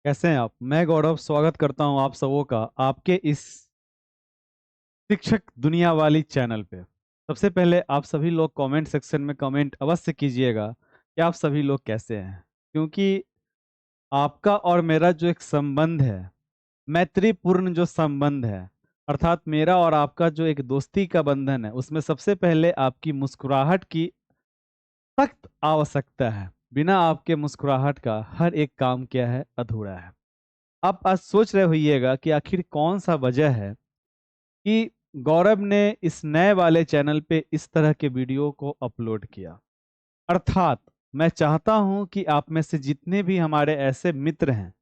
कैसे हैं आप। मैं गौरव स्वागत करता हूं आप सबों का आपके इस शिक्षक दुनिया वाली चैनल पे। सबसे पहले आप सभी लोग कमेंट सेक्शन में कमेंट अवश्य कीजिएगा कि आप सभी लोग कैसे हैं, क्योंकि आपका और मेरा जो एक संबंध है, मैत्रीपूर्ण जो संबंध है, अर्थात मेरा और आपका जो एक दोस्ती का बंधन है, उसमें सबसे पहले आपकी मुस्कुराहट की सख्त आवश्यकता है। बिना आपके मुस्कुराहट का हर एक काम क्या है, अधूरा है। आप आज सोच रहे होइएगा कि आखिर कौन सा वजह है कि गौरव ने इस नए वाले चैनल पे इस तरह के वीडियो को अपलोड किया। अर्थात मैं चाहता हूं कि आप में से जितने भी हमारे ऐसे मित्र हैं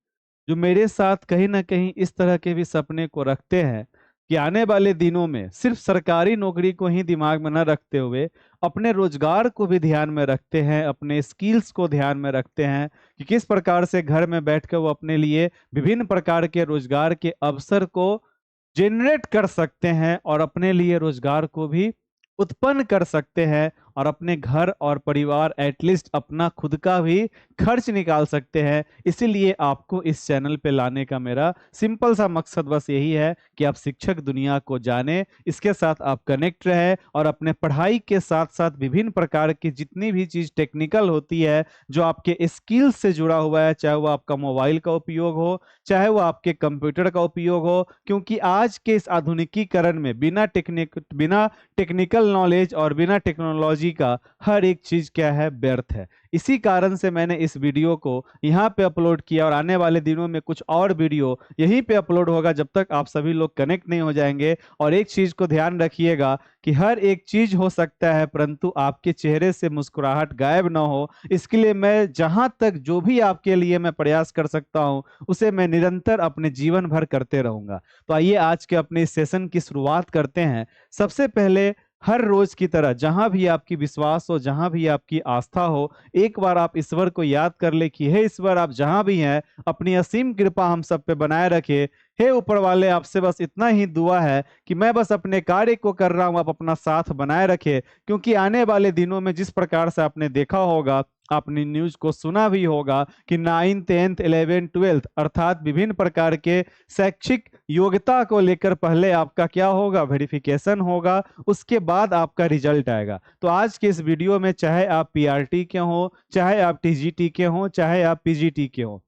जो मेरे साथ कहीं ना कहीं इस तरह के भी सपने को रखते हैं कि आने वाले दिनों में सिर्फ सरकारी नौकरी को ही दिमाग में न रखते हुए अपने रोजगार को भी ध्यान में रखते हैं, अपने स्किल्स को ध्यान में रखते हैं कि किस प्रकार से घर में बैठकर वो अपने लिए विभिन्न प्रकार के रोजगार के अवसर को जनरेट कर सकते हैं और अपने लिए रोजगार को भी उत्पन्न कर सकते हैं और अपने घर और परिवार एटलीस्ट अपना खुद का भी खर्च निकाल सकते हैं। इसीलिए आपको इस चैनल पे लाने का मेरा सिंपल सा मकसद बस यही है कि आप शिक्षक दुनिया को जाने, इसके साथ आप कनेक्ट रहे और अपने पढ़ाई के साथ साथ विभिन्न प्रकार की जितनी भी चीज टेक्निकल होती है जो आपके स्किल्स से जुड़ा हुआ है, चाहे वो आपका मोबाइल का उपयोग हो, चाहे वो आपके कंप्यूटर का उपयोग हो, क्योंकि आज के इस आधुनिकीकरण में बिना टेक्निकल नॉलेज और बिना टेक्नोलॉजी का हर एक चीज क्या है, व्यर्थ है। इसी कारण से मैंने इस वीडियो को यहाँ पे अपलोड किया और आने वाले दिनों में कुछ और वीडियो यहीं पे अपलोड होगा जब तक आप सभी लोग कनेक्ट नहीं हो जाएंगे। और एक चीज को ध्यान रखिएगा कि हर एक चीज हो सकता है परंतु आपके चेहरे से मुस्कुराहट गायब ना हो। इसके लिए मैं जहां तक जो भी आपके लिए मैं प्रयास कर सकता हूं उसे मैं निरंतर अपने जीवन भर करते रहूंगा। तो आइए आज के अपने इस सेशन की शुरुआत करते हैं। सबसे पहले हर रोज की तरह जहां भी आपकी विश्वास हो, जहां भी आपकी आस्था हो, एक बार आप ईश्वर को याद कर ले कि हे ईश्वर, आप जहां भी हैं अपनी असीम कृपा हम सब पे बनाए रखे। हे ऊपर वाले, आपसे बस इतना ही दुआ है कि मैं बस अपने कार्य को कर रहा हूं, आप अपना साथ बनाए रखे। क्योंकि आने वाले दिनों में जिस प्रकार से आपने देखा होगा, आपने न्यूज को सुना भी होगा कि 9th 10th 11th 12th अर्थात विभिन्न प्रकार के शैक्षिक योग्यता को लेकर पहले आपका क्या होगा, वेरिफिकेशन होगा, उसके बाद आपका रिजल्ट आएगा। तो आज के इस वीडियो में चाहे आप पीआरटी के हो, चाहे आप टीजीटी के हो, चाहे आप पीजीटी के हो,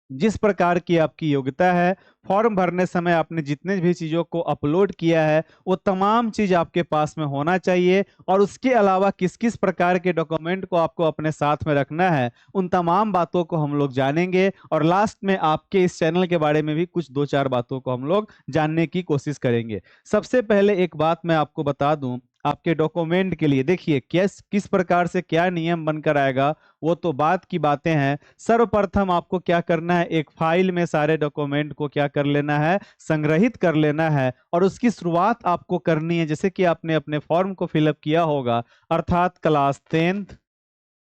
जिस प्रकार की आपकी योग्यता है, फॉर्म भरने समय आपने जितने भी चीजों को अपलोड किया है वो तमाम चीज आपके पास में होना चाहिए। और उसके अलावा किस किस प्रकार के डॉक्यूमेंट को आपको अपने साथ में रखना है, उन तमाम बातों को हम लोग जानेंगे। और लास्ट में आपके इस चैनल के बारे में भी कुछ दो चार बातों को हम लोग जानने की कोशिश करेंगे। सबसे पहले एक बात मैं आपको बता दूं, आपके डॉक्यूमेंट के लिए देखिए किस प्रकार से क्या नियम बनकर आएगा, वो तो बात की बातें हैं। सर्वप्रथम आपको क्या करना है, एक फाइल में सारे डॉक्यूमेंट को क्या कर लेना है, संग्रहित कर लेना है। और उसकी शुरुआत आपको करनी है जैसे कि आपने अपने फॉर्म को फिलअप किया होगा, अर्थात क्लास 10th,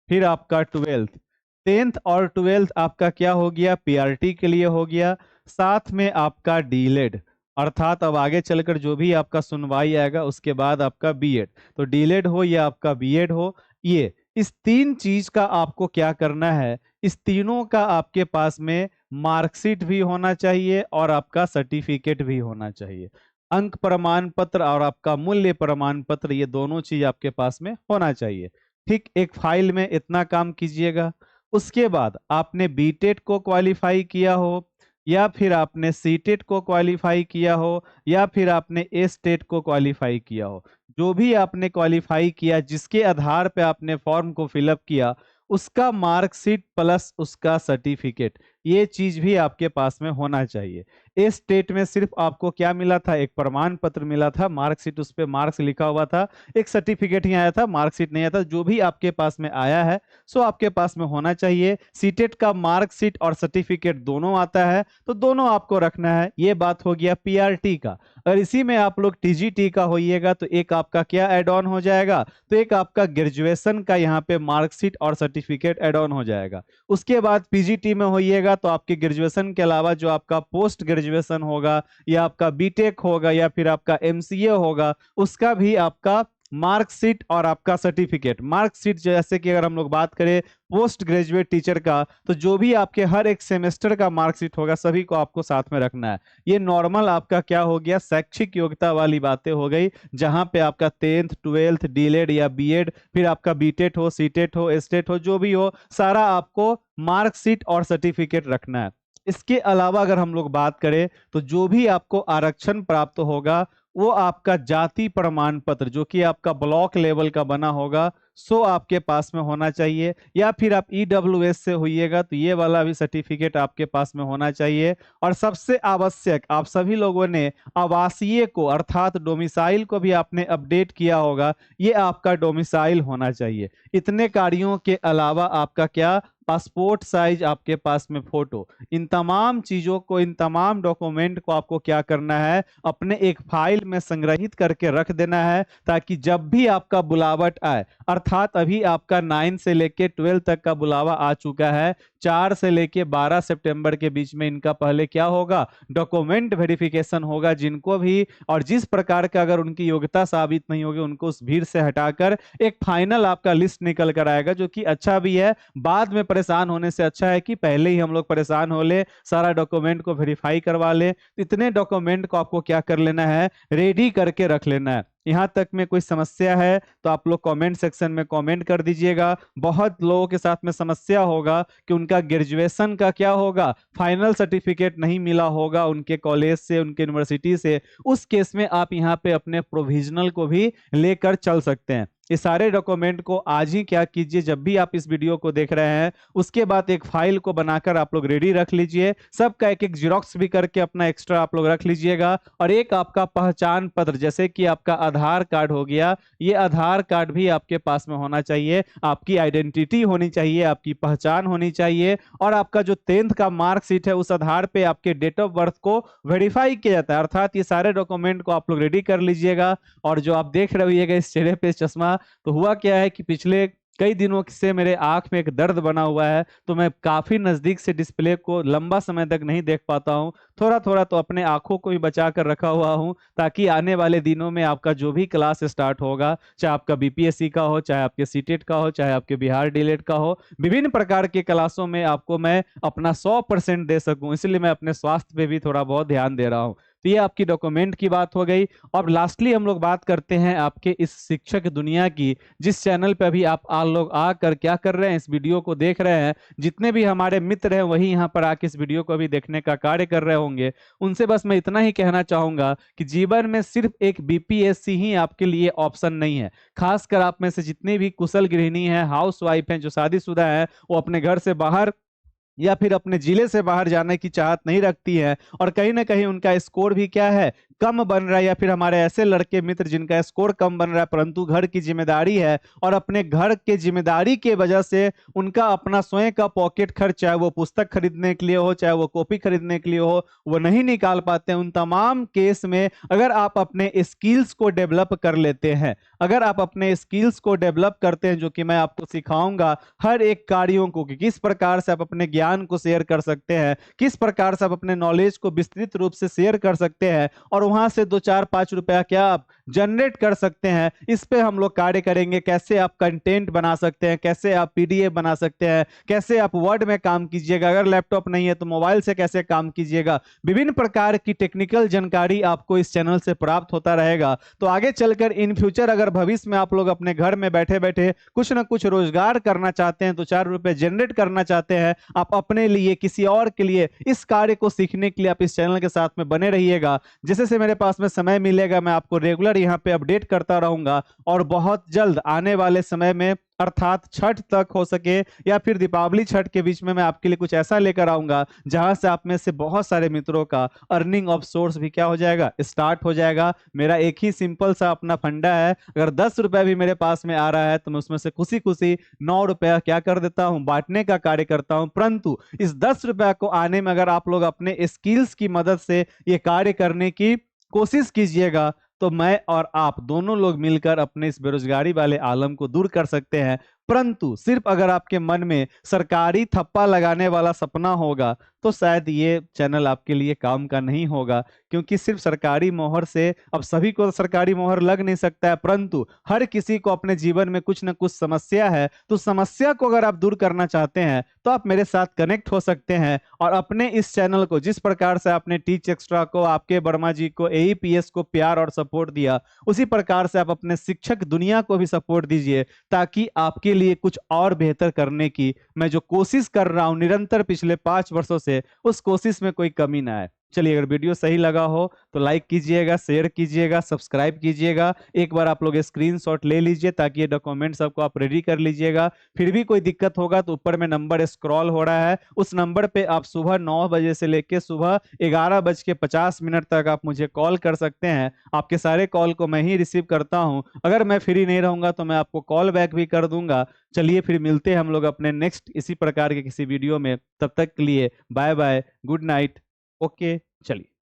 फिर आपका 12th। 10th और 12th आपका क्या हो गया, पीआरटी के लिए हो गया। साथ में आपका डीलेड, अर्थात अब आगे चलकर जो भी आपका सुनवाई आएगा उसके बाद आपका बीएड, तो डीलेड हो या आपका बीएड हो, ये इस तीन चीज का आपको क्या करना है, इस तीनों का आपके पास में मार्कशीट भी होना चाहिए और आपका सर्टिफिकेट भी होना चाहिए। अंक प्रमाण पत्र और आपका मूल्य प्रमाण पत्र, ये दोनों चीज आपके पास में होना चाहिए। ठीक, एक फाइल में इतना काम कीजिएगा। उसके बाद आपने बीटेट को क्वालिफाई किया हो, या फिर आपने सीटेट को क्वालिफाई किया हो, या फिर आपने एस्टेट को क्वालिफाई किया हो, जो भी आपने क्वालिफाई किया, जिसके आधार पे आपने फॉर्म को फिलअप किया, उसका मार्कशीट प्लस उसका सर्टिफिकेट, ये चीज भी आपके पास में होना चाहिए। इस स्टेट में सिर्फ आपको क्या मिला था, एक प्रमाण पत्र मिला था, मार्कशीट उस पर मार्क्स लिखा हुआ था, एक सर्टिफिकेट ही आया था, मार्कशीट नहीं आया था। जो भी आपके पास में आया है सो आपके पास में होना चाहिए। सीटेट का मार्कशीट और सर्टिफिकेट दोनों आता है तो दोनों आपको रखना है। ये बात हो गया पीआरटी का। और इसी में आप लोग टीजीटी का होइएगा तो एक आपका क्या एड ऑन हो जाएगा, तो एक आपका ग्रेजुएशन का यहाँ पे मार्कशीट और सर्टिफिकेट एड ऑन हो जाएगा। उसके बाद पीजीटी में होइएगा तो आपके ग्रेजुएशन के अलावा जो आपका पोस्ट ग्रेजुएशन होगा, या आपका बीटेक होगा, या फिर आपका एमसीए होगा, उसका भी आपका मार्कशीट और आपका सर्टिफिकेट। मार्कशीट जैसे कि अगर हम लोग बात करें पोस्ट ग्रेजुएट टीचर का, तो जो भी आपके हर एक सेमेस्टर का मार्कशीट होगा सभी को आपको साथ में रखना है। ये नॉर्मल आपका क्या हो गया, शैक्षिक योग्यता वाली बातें हो गई, जहां पे आपका 10th 12th डीलेड या बीएड, फिर आपका बीटेट हो, सीटेट हो, एस्टेट हो, जो भी हो, सारा आपको मार्कशीट और सर्टिफिकेट रखना है। इसके अलावा अगर हम लोग बात करें तो जो भी आपको आरक्षण प्राप्त होगा वो आपका जाति प्रमाण पत्र जो कि आपका ब्लॉक लेवल का बना होगा सो आपके पास में होना चाहिए, या फिर आप ईडब्ल्यूएस से होइएगा तो ये वाला भी सर्टिफिकेट आपके पास में होना चाहिए। और सबसे आवश्यक, आप सभी लोगों ने आवासीय को अर्थात डोमिसाइल को भी आपने अपडेट किया होगा, ये आपका डोमिसाइल होना चाहिए। इतने कार्यों के अलावा आपका क्या, पासपोर्ट साइज आपके पास में फोटो, इन तमाम चीजों को, इन तमाम डॉक्यूमेंट को आपको क्या करना है, अपने एक फाइल में संग्रहित करके रख देना है, ताकि जब भी आपका बुलावट आए, अर्थात अभी आपका 9 से लेके 12 तक का बुलावा आ चुका है, 4 से लेके 12 सितंबर के बीच में इनका पहले क्या होगा, डॉक्यूमेंट वेरिफिकेशन होगा। जिनको भी और जिस प्रकार का अगर उनकी योग्यता साबित नहीं होगी उनको उस भीड़ से हटाकर एक फाइनल आपका लिस्ट निकल कर आएगा, जो कि अच्छा भी है। बाद में परेशान होने से अच्छा है कि पहले ही हम लोग परेशान हो ले, सारा डॉक्यूमेंट को वेरीफाई करवा ले। इतने डॉक्यूमेंट को आपको क्या कर लेना है, रेडी करके रख लेना है। यहां तक में कोई समस्या है तो आप लोग कमेंट सेक्शन में कमेंट कर दीजिएगा। बहुत लोगों के साथ में समस्या होगा कि उनका ग्रेजुएशन का क्या होगा, फाइनल सर्टिफिकेट नहीं मिला होगा उनके कॉलेज से, उनके यूनिवर्सिटी से। उस केस में आप यहाँ पे अपने प्रोविजनल को भी लेकर चल सकते हैं। ये सारे डॉक्यूमेंट को आज ही क्या कीजिए, जब भी आप इस वीडियो को देख रहे हैं उसके बाद एक फाइल को बनाकर आप लोग रेडी रख लीजिए। सबका एक एक जीरोक्स भी करके अपना एक्स्ट्रा आप लोग रख लीजिएगा। और एक आपका पहचान पत्र, जैसे कि आपका आधार कार्ड हो गया, ये आधार कार्ड भी आपके पास में होना चाहिए। आपकी आइडेंटिटी होनी चाहिए, आपकी पहचान होनी चाहिए। और आपका जो 10th का मार्कशीट है उस आधार पे आपके डेट ऑफ बर्थ को वेरीफाई किया जाता है। अर्थात ये सारे डॉक्यूमेंट को आप लोग रेडी कर लीजिएगा। और जो आप देख रहे होइएगा इस चेहरे पे चश्मा, तो हुआ क्या है कि पिछले कई दिनों से मेरे आंख में एक दर्द बना हुआ है, तो मैं काफी नजदीक से डिस्प्ले को लंबा समय तक नहीं देख पाता हूं। थोड़ा थोड़ा तो अपने आंखों को भी बचा कर रखा हुआ हूं, ताकि आने वाले दिनों में आपका जो भी क्लास स्टार्ट होगा, चाहे आपका बीपीएससी का हो, चाहे आपके सीटेट का हो, चाहे आपके बिहार डीलेट का हो, विभिन्न प्रकार के क्लासों में आपको मैं अपना 100% दे सकूं, इसलिए मैं अपने स्वास्थ्य पे भी थोड़ा बहुत ध्यान दे रहा हूं। तो ये आपकी डॉक्यूमेंट की बात हो गई। और लास्टली हम लोग बात करते हैं आपके इस शिक्षक दुनिया की, जिस चैनल पे अभी आप लोग आकर क्या कर रहे हैं, इस वीडियो को देख रहे हैं। जितने भी हमारे मित्र हैं वही यहाँ पर आके इस वीडियो को भी देखने का कार्य कर रहे होंगे। उनसे बस मैं इतना ही कहना चाहूंगा कि जीवन में सिर्फ एक बीपीएससी ही आपके लिए ऑप्शन नहीं है। खासकर आप में से जितने भी कुशल गृहिणी हैं, हाउस वाइफ हैं, जो शादीशुदा हैं, वो अपने घर से बाहर या फिर अपने जिले से बाहर जाने की चाहत नहीं रखती है, और कहीं ना कहीं उनका स्कोर भी क्या है, कम बन रहा है। या फिर हमारे ऐसे लड़के मित्र जिनका स्कोर कम बन रहा है, परंतु घर की जिम्मेदारी है, और अपने घर के जिम्मेदारी के वजह से उनका अपना स्वयं का पॉकेट खर्च, चाहे वो पुस्तक खरीदने के लिए हो, चाहे वो कॉपी खरीदने के लिए हो, वो नहीं निकाल पाते। उन तमाम केस में अगर आप अपने स्किल्स को डेवलप कर लेते हैं, अगर आप अपने स्किल्स को डेवलप करते हैं, जो कि मैं आपको सिखाऊंगा हर एक कार्यों को, कि किस प्रकार से आप अपने ज्ञान को शेयर कर सकते हैं, किस प्रकार से आप अपने नॉलेज को विस्तृत रूप से शेयर कर सकते हैं, और वहां से 2 4 5 रुपया क्या आप जनरेट कर सकते हैं। इस पे हम लोग कार्य करेंगे। कैसे आप कंटेंट बना सकते हैं, कैसे आप पीडीएफ बना सकते हैं, कैसे आप वर्ड में काम कीजिएगा, अगर लैपटॉप नहीं है तो मोबाइल से कैसे काम कीजिएगा। विभिन्न प्रकार की टेक्निकल जानकारी आपको इस चैनल से प्राप्त होता रहेगा। तो आगे चलकर इन फ्यूचर अगर भविष्य में आप लोग अपने घर में बैठे बैठे कुछ ना कुछ रोजगार करना चाहते हैं, 2 4 रुपए जनरेट करना चाहते हैं, आप अपने लिए, किसी और के लिए, इस कार्य को सीखने के लिए आप इस चैनल के साथ में बने रहिएगा। जैसे से मेरे पास में समय मिलेगा मैं आपको रेगुलर यहाँ पे अपडेट करता रहूंगा। और बहुत जल्द आने वाले समय में, अर्थात छठ तक हो सके या फिर दीपावली छठ के बीच में, मैं आपके लिए कुछ ऐसा लेकर आऊंगा जहां से आप में से बहुत सारे मित्रों का अर्निंग ऑफ सोर्स भी क्या हो जाएगा, स्टार्ट हो जाएगा। मेरा एक ही सिंपल सा अपना फंडा है, अगर 10 रुपया भी मेरे पास में आ रहा है तो मैं उसमें से खुशी खुशी 9 रुपया क्या कर देता हूं, बांटने का कार्य करता हूं। परंतु इस 10 रुपया को आने में अगर आप लोग अपने स्किल्स की मदद से ये कार्य करने की कोशिश कीजिएगा, तो मैं और आप दोनों लोग मिलकर अपने इस बेरोजगारी वाले आलम को दूर कर सकते हैं। परंतु सिर्फ अगर आपके मन में सरकारी थप्पा लगाने वाला सपना होगा तो शायद ये चैनल आपके लिए काम का नहीं होगा, क्योंकि सिर्फ सरकारी मोहर से अब सभी को सरकारी मोहर लग नहीं सकता है, परंतु हर किसी को अपने जीवन में कुछ ना कुछ समस्या है। तो समस्या को अगर आप दूर करना चाहते हैं तो आप मेरे साथ कनेक्ट हो सकते हैं और अपने इस चैनल को, जिस प्रकार से आपने टीच एक्स्ट्रा को, आपके वर्मा जी को, एईपीएस को प्यार और सपोर्ट दिया, उसी प्रकार से आप अपने शिक्षक दुनिया को भी सपोर्ट दीजिए, ताकि आपके लिए कुछ और बेहतर करने की मैं जो कोशिश कर रहा हूं निरंतर पिछले 5 वर्षों से, उस कोशिश में कोई कमी ना आए। चलिए, अगर वीडियो सही लगा हो तो लाइक कीजिएगा, शेयर कीजिएगा, सब्सक्राइब कीजिएगा। एक बार आप लोग स्क्रीनशॉट ले लीजिए ताकि ये डॉक्यूमेंट सबको आप रेडी कर लीजिएगा। फिर भी कोई दिक्कत होगा तो ऊपर में नंबर स्क्रॉल हो रहा है, उस नंबर पे आप सुबह 9 बजे से लेकर सुबह 11:50 तक आप मुझे कॉल कर सकते हैं। आपके सारे कॉल को मैं ही रिसीव करता हूं। अगर मैं फ्री नहीं रहूंगा तो मैं आपको कॉल बैक भी कर दूंगा। चलिए, फिर मिलते हैं हम लोग अपने नेक्स्ट इसी प्रकार के किसी वीडियो में। तब तक के लिए bye bye, good night. Okay, चलिए।